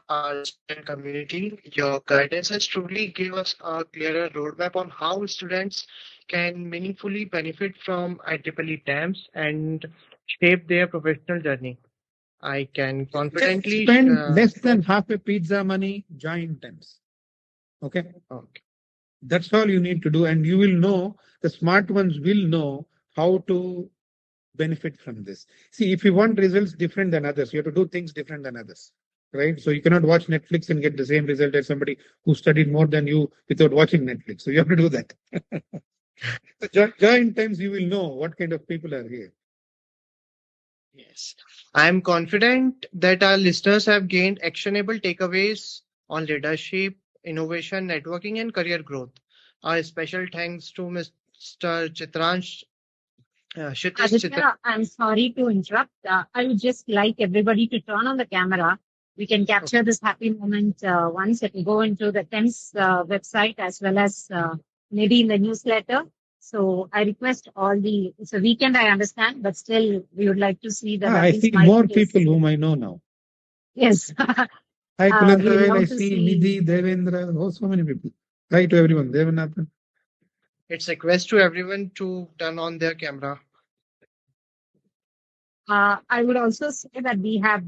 our student community. Your guidance has truly gave us a clearer roadmap on how students can meaningfully benefit from IEEE TEMS and shape their professional journey. I can Just confidently. spend less than half a pizza money, join TEMS. Okay. Okay. That's all you need to do. And you will know, the smart ones will know how to benefit from this. See, if you want results different than others, you have to do things different than others. Right? So you cannot watch Netflix and get the same result as somebody who studied more than you without watching Netflix. So you have to do that. So join TEMS, you will know what kind of people are here. Yes. I am confident that our listeners have gained actionable takeaways on leadership, innovation, networking, and career growth. A special thanks to Mr. Kshitij Aditya, I'm sorry to interrupt. I would just like everybody to turn on the camera. We can capture this happy moment once. It will go into the TEMS website as well as maybe in the newsletter. So I request all it's a weekend, I understand, but still we would like to see the I lovely see smiley more face. people whom I know now. Yes. Hi, We Kulantravel. love I to see see. Nidhi, Devendra. Oh, so many people. Hi to everyone. Devanathan. It's a request to everyone to turn on their camera. I would also say that we have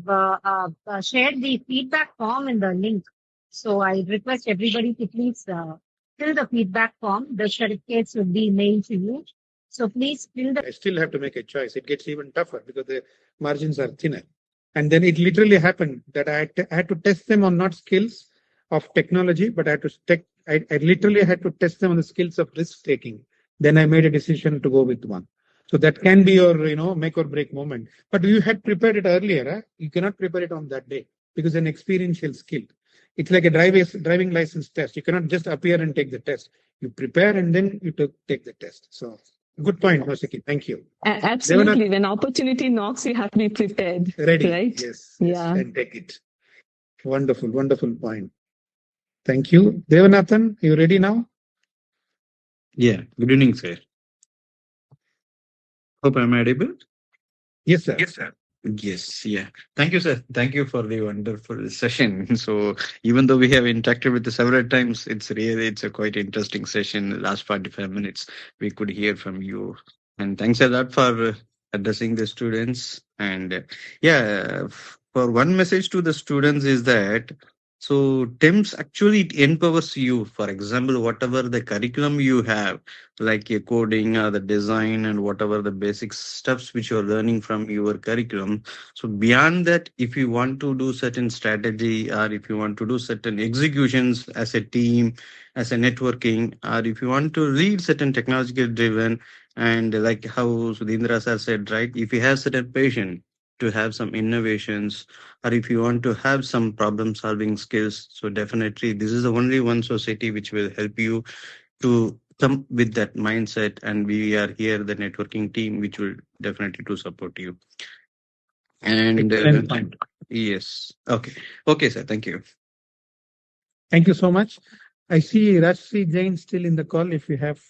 shared the feedback form in the link. So I request everybody to please fill the feedback form. The certificates will be mailed to you. So please fill the. I still have to make a choice. It gets even tougher because the margins are thinner. And then it literally happened that I had to test them on not skills of technology, but I literally had to test them on the skills of risk taking. Then I made a decision to go with one. So that can be your, make or break moment. But you had prepared it earlier. Huh? You cannot prepare it on that day because an experiential skill. It's like a driving license test. You cannot just appear and take the test. You prepare and then you take the test. So Good point, Koushik. Thank you. Absolutely. When opportunity knocks, you have to be prepared. Ready. Right? Yes. Yeah. And take it. Wonderful, wonderful point. Thank you. Devanathan, you ready now? Yeah. Good evening, sir. Hope I'm audible. Yes, sir. Yes, sir. Yes, yeah. Thank you, sir. Thank you for the wonderful session. So even though we have interacted with the several times, it's a quite interesting session. Last 45 minutes, we could hear from you. And thanks a lot for addressing the students. And yeah, for one message to the students is that so TEMS actually it empowers you. For example, whatever the curriculum you have, like your coding or the design and whatever the basic stuffs which you're learning from your curriculum. So beyond that, if you want to do certain strategy or if you want to do certain executions as a team, as a networking, or if you want to lead certain technological driven, and like how Sudeendra sir said, right, if you have certain passion to have some innovations, or if you want to have some problem solving skills, so definitely this is the only one society which will help you to come with that mindset, and we are here the networking team which will definitely to support you. And Excellent point. yes, okay sir, thank you. Thank you so much. I see Rajshri Jain still in the call. If you have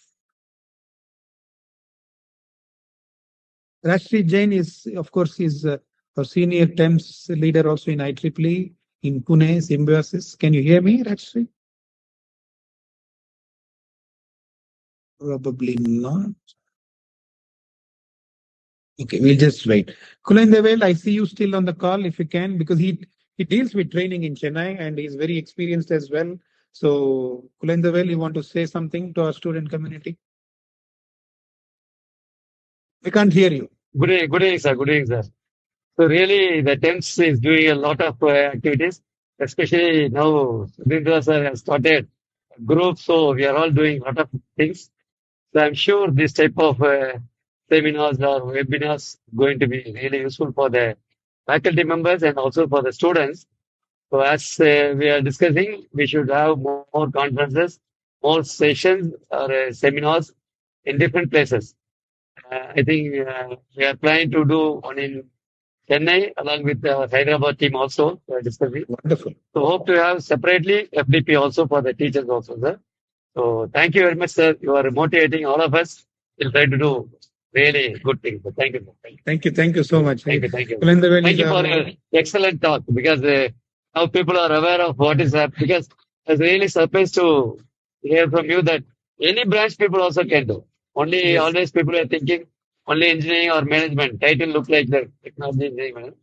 Rajshri Jain is, of course, is our senior TEMS leader also in IEEE in Pune, Symbiosis. Can you hear me, Rajshri? Probably not. Okay, we'll just wait. Kulendevel, I see you still on the call if you can, because he deals with training in Chennai and he's very experienced as well. So, Kulendevel, you want to say something to our student community? We can't hear you. Good evening, sir. Good evening, sir. So really, the TEMS is doing a lot of activities, especially now Sudeendra sir has started a group, so we are all doing a lot of things. So I'm sure this type of seminars or webinars going to be really useful for the faculty members and also for the students. So as we are discussing, we should have more conferences, more sessions or seminars in different places. I think we are planning to do one in Chennai along with the Hyderabad team also discussing. Wonderful. So hope to have separately FDP also for the teachers also, sir. So thank you very much, sir. You are motivating all of us. We'll try to do really good things. Sir. Thank you. Sir. Thank you. Thank you so much. Thank you. Thank you. Kulendevel Thank is you for our- your excellent talk because now people are aware of what is happening. Because I was really surprised to hear from you that any branch people also can do. Only Yes. always people are thinking only engineering or management. Title look like the technology engineering.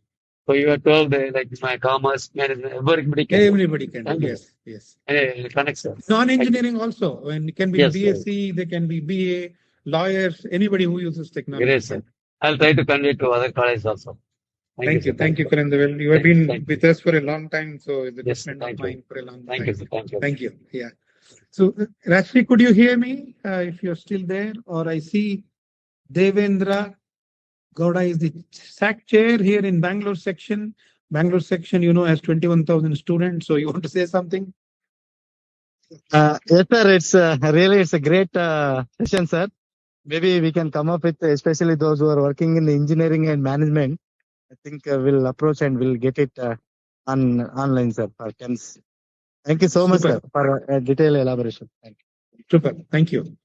So you are told like my commerce management, everybody can. Everybody can. Thank you. Yes, yes. Connect, sir. Non-engineering also. When it can be Yes, BSc, they can be BA, lawyers, anybody who uses technology. Great, sir. I'll try to convey to other colleges also. Thank you. sir. Thank you, Kulendevel. You have Thank you. been Thank you. with us for a long time, so it's a good Yes, friend thank of you. mine for a long Thank time. you, sir. Thank you. Thank you. Yeah. So, Rashmi, could you hear me if you're still there? Or I see Devendra Gowda is the SAC chair here in Bangalore section. Bangalore section, you know, has 21,000 students. So you want to say something? Yes, sir. It's a great session, sir. Maybe we can come up with, especially those who are working in the engineering and management. I think we'll approach and we'll get it online, sir. For TEMS. Thank you so much, Super. sir, for a detailed elaboration. Thank you. Super. Thank you.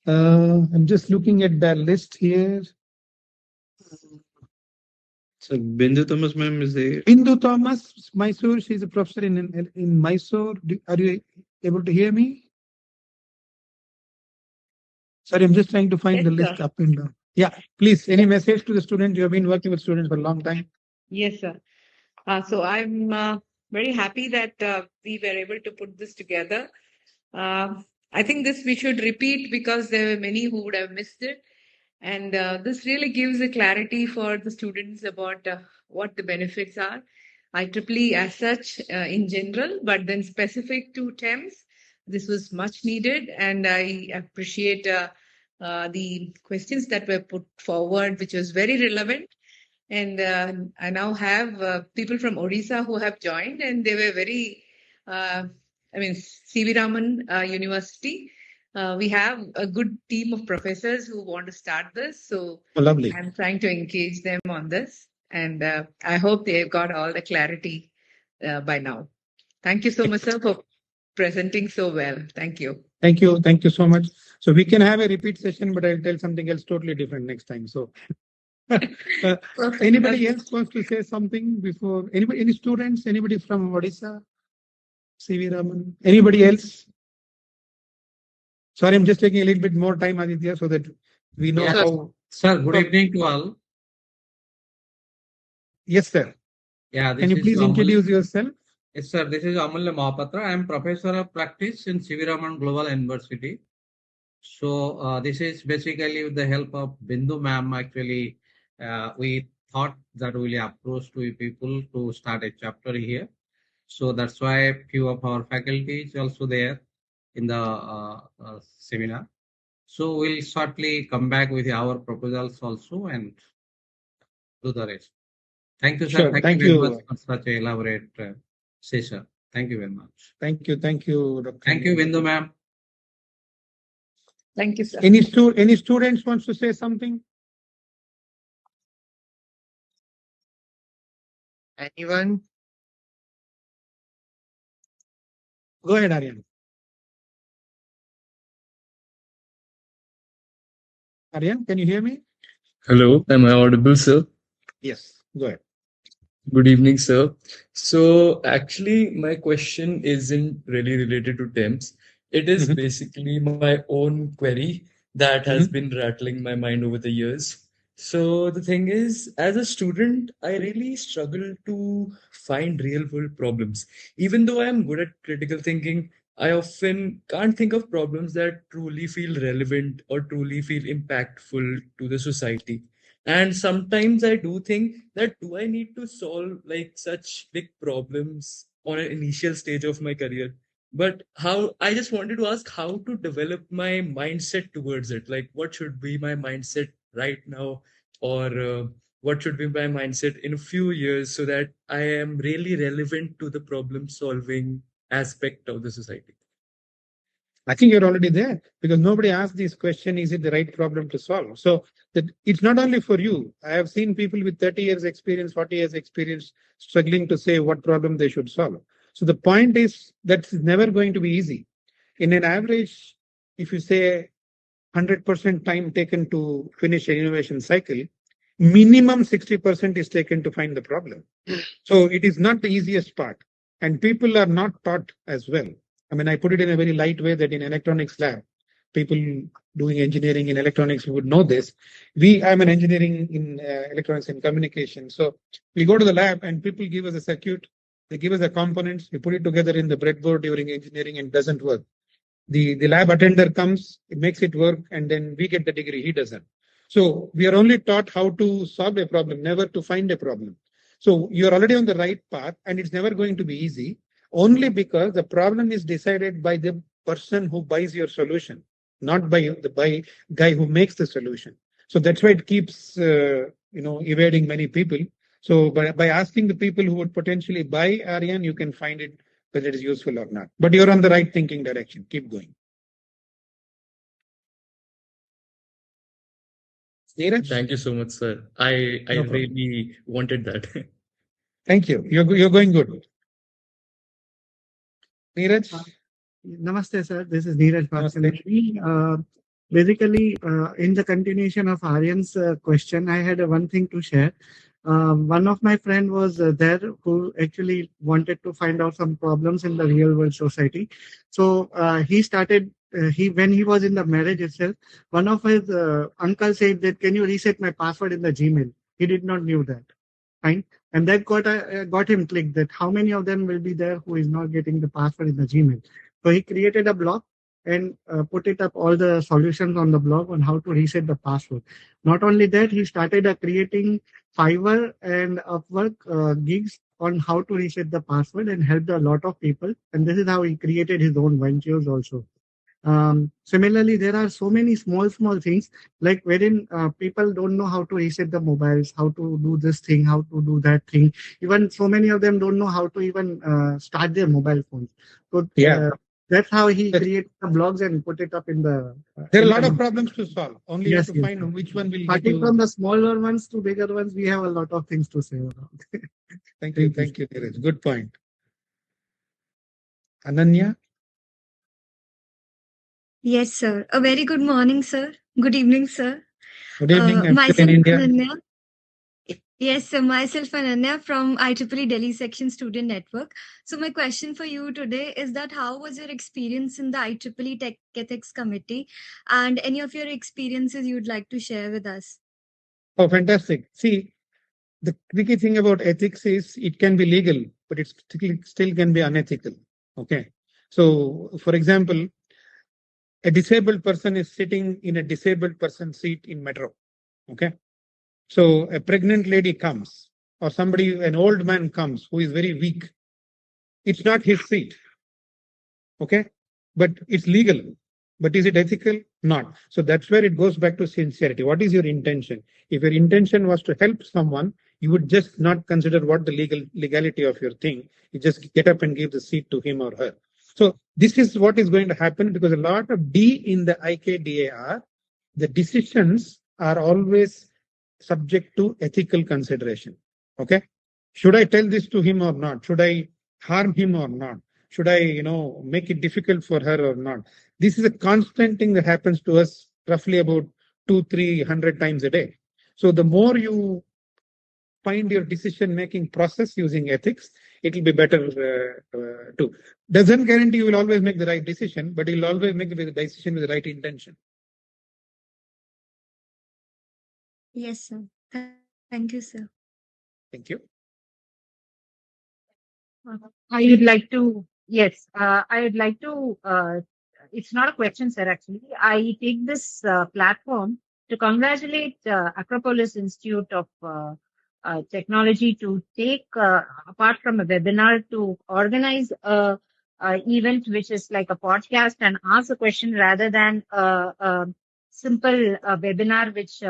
I'm just looking at the list here. So Bindu Thomas ma'am is there. Bindu Thomas, Mysore. She's a professor in Mysore. Are you able to hear me? Sorry, I'm just trying to find Yes, the list sir. up and down. Yeah, please. Any message to the students? You have been working with students for a long time. Yes, sir. So I'm very happy that we were able to put this together. I think this we should repeat because there were many who would have missed it. And this really gives a clarity for the students about what the benefits are. IEEE as such in general, but then specific to TEMS, this was much needed. And I appreciate the questions that were put forward, which was very relevant. And I now have people from Odisha who have joined, and they were very, I mean, C.V. Raman University. We have a good team of professors who want to start this. So Oh, lovely. I'm trying to engage them on this. And I hope they've got all the clarity by now. Thank you so much, sir, for presenting so well. Thank you. Thank you. Thank you so much. So we can have a repeat session, but I'll tell something else totally different next time. So anybody else wants to say something before? Anybody, any students? Anybody from Odisha? C.V. Raman? Anybody else? Sorry, I'm just taking a little bit more time, Aditya, so that we know how. Sir, good evening to all. Yes, sir. Yeah, Can you please introduce yourself? Yes, sir. This is Amulya Mahapatra. I am professor of practice in C.V. Raman Global University. So this is basically with the help of Bindu ma'am. Actually, we thought that we will approach to people to start a chapter here. So that's why a few of our faculty is also there in the seminar. So we'll shortly come back with our proposals also and do the rest. Thank you, sir. Sure. Thank you very much for such an elaborate session. Thank you very much. Thank you. Thank you, Dr. Thank you, Bindu ma'am. Thank you, sir. Any students wants to say something? Anyone? Go ahead, Aryan. Aryan, can you hear me? Hello, am I audible, sir? Yes, go ahead. Good evening, sir. So actually, my question isn't really related to TEMS. It is basically my own query that has been rattling my mind over the years. So the thing is, as a student, I really struggle to find real world problems. Even though I am good at critical thinking, I often can't think of problems that truly feel relevant or truly feel impactful to the society. And sometimes I do think that do I need to solve like such big problems on an initial stage of my career? But how I just wanted to ask how to develop my mindset towards it. Like, what should be my mindset right now, or what should be my mindset in a few years so that I am really relevant to the problem solving aspect of the society? I think you're already there because nobody asked this question, is it the right problem to solve? So that it's not only for you. I have seen people with 30 years experience, 40 years experience struggling to say what problem they should solve. So the point is that's never going to be easy. In an average, if you say 100% time taken to finish an innovation cycle, minimum 60% is taken to find the problem. So it is not the easiest part. And people are not taught as well. I mean, I put it in a very light way that in electronics lab, people doing engineering in electronics would know this. I'm an engineering in electronics and communication. So we go to the lab and people give us a circuit, they give us the components, we put it together in the breadboard during engineering and it doesn't work. The lab attender comes, it makes it work, and then we get the degree, he doesn't. So we are only taught how to solve a problem, never to find a problem. So you're already on the right path, and it's never going to be easy, only because the problem is decided by the person who buys your solution, not by the guy who makes the solution. So that's why it keeps evading many people. So by asking the people who would potentially buy Aryan, you can find it whether it is useful or not. But you're on the right thinking direction. Keep going. Neeraj? Thank you so much, sir. I really wanted that. Thank you. You're going good. Neeraj? Namaste, sir. This is Neeraj Bhaskar. Basically, in the continuation of Aryan's question, I had one thing to share. One of my friend was there who actually wanted to find out some problems in the real world society. So he started, when he was in the marriage itself, one of his uncle said that, can you reset my password in the Gmail? He did not knew that. Fine. And that got him clicked that how many of them will be there who is not getting the password in the Gmail. So he created a blog and put it up all the solutions on the blog on how to reset the password. Not only that, he started creating Fiverr and Upwork gigs on how to reset the password and helped a lot of people. And this is how he created his own ventures also. Similarly, there are so many small things like wherein people don't know how to reset the mobiles, how to do this thing, how to do that thing. Even so many of them don't know how to even start their mobile phones. So That's how he Yes. created the blogs and put it up in the. There are a lot of problems to solve. Only you Yes, have to yes. find which one will get Starting you. from the smaller ones to bigger ones, we have a lot of things to say about. Thank you, Neeraj. Good point. Ananya, Yes, sir. A very good morning, sir. Good evening, sir. good evening. I'm still in Myself, India. Ananya. Yes, sir. Myself, Ananya from IEEE Delhi Section Student Network. So my question for you today is that how was your experience in the IEEE Tech Ethics Committee, and any of your experiences you'd like to share with us? Oh, fantastic. See, the tricky thing about ethics is it can be legal, but it still can be unethical. Okay. So, for example, a disabled person is sitting in a disabled person seat in metro. Okay. So a pregnant lady comes, or somebody, an old man comes who is very weak. It's not his seat. Okay. But it's legal. But is it ethical? Not. So that's where it goes back to sincerity. What is your intention? If your intention was to help someone, you would just not consider what the legality of your thing. You just get up and give the seat to him or her. So this is what is going to happen, because a lot of D in the IKDAR, the decisions are always subject to ethical consideration. Okay. Should I tell this to him or not? Should I harm him or not? Should I, make it difficult for her or not? This is a constant thing that happens to us roughly about 200-300 times a day. So the more you find your decision making process using ethics, it will be better too. Doesn't guarantee you will always make the right decision, but you'll always make the decision with the right intention. Yes, sir. Thank you, sir. Thank you. I would like to, yes, I would like to, it's not a question, sir, actually. I take this platform to congratulate Acropolis Institute of Technology to take, apart from a webinar, to organize a event which is like a podcast and ask a question rather than a simple webinar which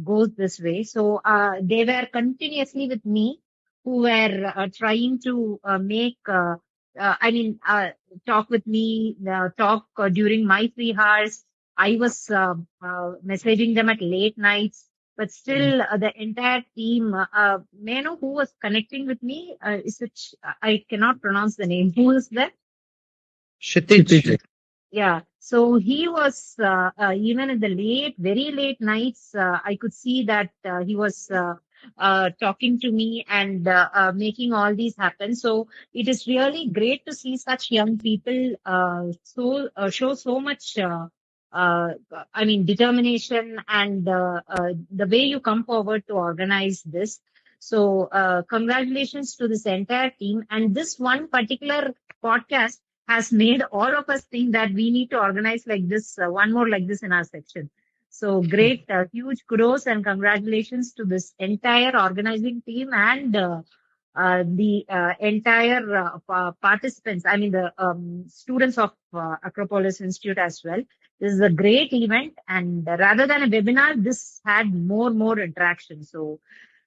goes this way. So they were continuously with me, who were trying to talk with me, talk during my free hours. I was messaging them at late nights, but still the entire team, may I know who was connecting with me? Is it, I cannot pronounce the name. Who is that? Kshitij. Yeah. So he was, even in the very late nights, I could see that he was talking to me and making all these happen. So it is really great to see such young people show so much, determination and the way you come forward to organize this. So congratulations to this entire team. And this one particular podcast has made all of us think that we need to organize like this, one more like this in our section. So great, huge kudos and congratulations to this entire organizing team and the entire participants, the students of Acropolis Institute as well. This is a great event, and rather than a webinar, this had more interaction. So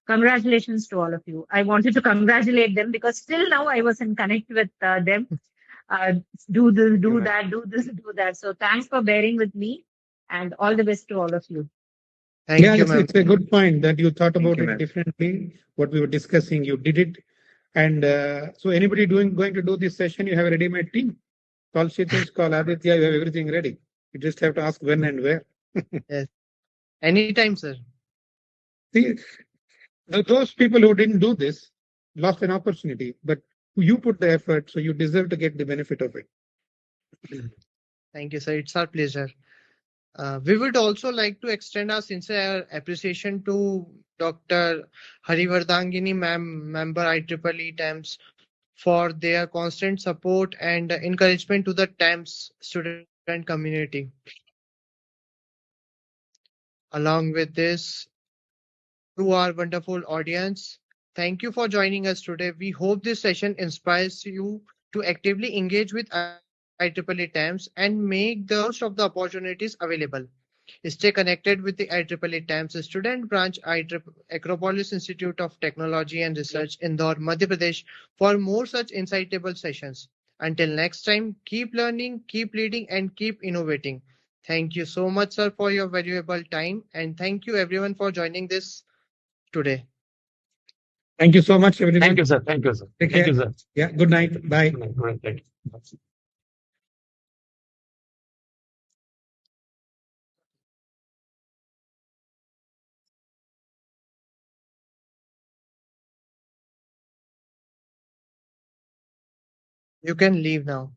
congratulations to all of you. I wanted to congratulate them because still now I was in connect with them. Do this, do that, do this, do that. So thanks for bearing with me and all the best to all of you. Thank you, It's ma'am. a good point that you thought about you, it ma'am. differently. What we were discussing, you did it. And so anybody going to do this session, you have a ready-made team. Call Kshitij, call Aditya, you have everything ready. You just have to ask when and where. Yes. Anytime, sir. See, those people who didn't do this lost an opportunity, but you put the effort, so you deserve to get the benefit of it. Thank you, sir. It's our pleasure. We would also like to extend our sincere appreciation to Dr. Harivardhangini ma'am, member IEEE TEMS, for their constant support and encouragement to the TEMS student community. Along with this, to our wonderful audience, thank you for joining us today. We hope this session inspires you to actively engage with IEEE TEMS and make the most of the opportunities available. Stay connected with the IEEE TEMS student branch, Acropolis Institute of Technology and Research, Indore, Madhya Pradesh, for more such insightful sessions. Until next time, keep learning, keep leading, and keep innovating. Thank you so much, sir, for your valuable time, and thank you everyone for joining this today. Thank you so much, everyone. Thank you, sir. Thank you, sir. Take Thank care. you, sir. Yeah, good night. Bye. Good night. Good night. Thank you. You can leave now.